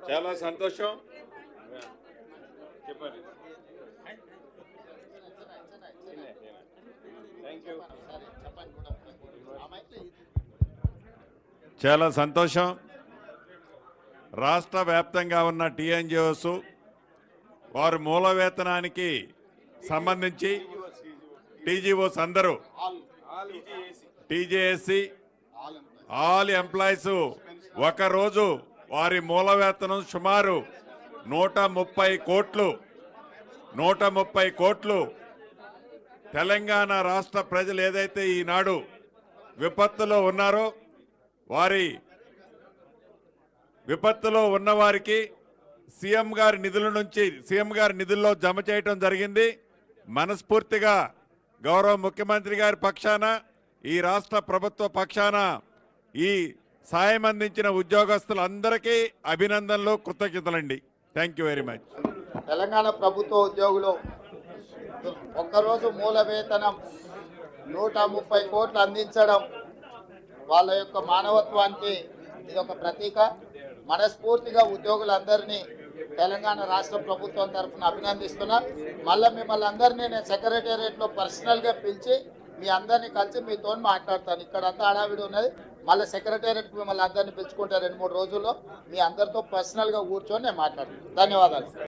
చాలా సంతోషం. చెప్పండి. చాలా సంతోషం. రాష్ట్ర వ్యాప్తంగా ఉన్న టీఎన్జిఓస్ వారు మూల వేతనానికి సంబంధించి టీజీఓస్ అందరూ టీజేఎస్సి ఆల్ ఎంప్లాయీస్ ఒకరోజు వారి మూల వేతనం సుమారు 130 కోట్లు తెలంగాణ రాష్ట్ర ప్రజలు ఏదైతే ఈనాడు విపత్తులో ఉన్నారో వారి విపత్తులో ఉన్నవారికి సీఎం గారి నిధుల్లో జమ చేయటం జరిగింది. మనస్ఫూర్తిగా గౌరవ ముఖ్యమంత్రి గారి పక్షాన ఈ రాష్ట్ర ప్రభుత్వ పక్షాన ఈ సాయం అందించిన ఉద్యోగస్తులందరికీ అభినందనలు, కృతజ్ఞతలండి. Thank you very much. Telangana ప్రభుత్వ ఉద్యోగులు ఒక్కరోజు మూల వేతనం 130 కోట్లు అందించడం వాళ్ళ యొక్క మానవత్వానికి ఇది ఒక ప్రతీక. మనస్ఫూర్తిగా ఉద్యోగులందరినీ తెలంగాణ రాష్ట్ర ప్రభుత్వం తరఫున అభినందిస్తున్నా. మళ్ళీ మిమ్మల్ని అందరినీ నేను సెక్రటేరియట్లో పర్సనల్గా పిలిచి మీ అందరినీ కలిసి మీతో మాట్లాడతాను. ఇక్కడ అంతా హడావిడి ఉన్నది. మళ్ళీ సెక్రటేరియట్కి మిమ్మల్ని అందరినీ పిలుచుకుంటే 2-3 రోజుల్లో మీ అందరితో పర్సనల్గా కూర్చొని నేను మాట్లాడతాను. ధన్యవాదాలు.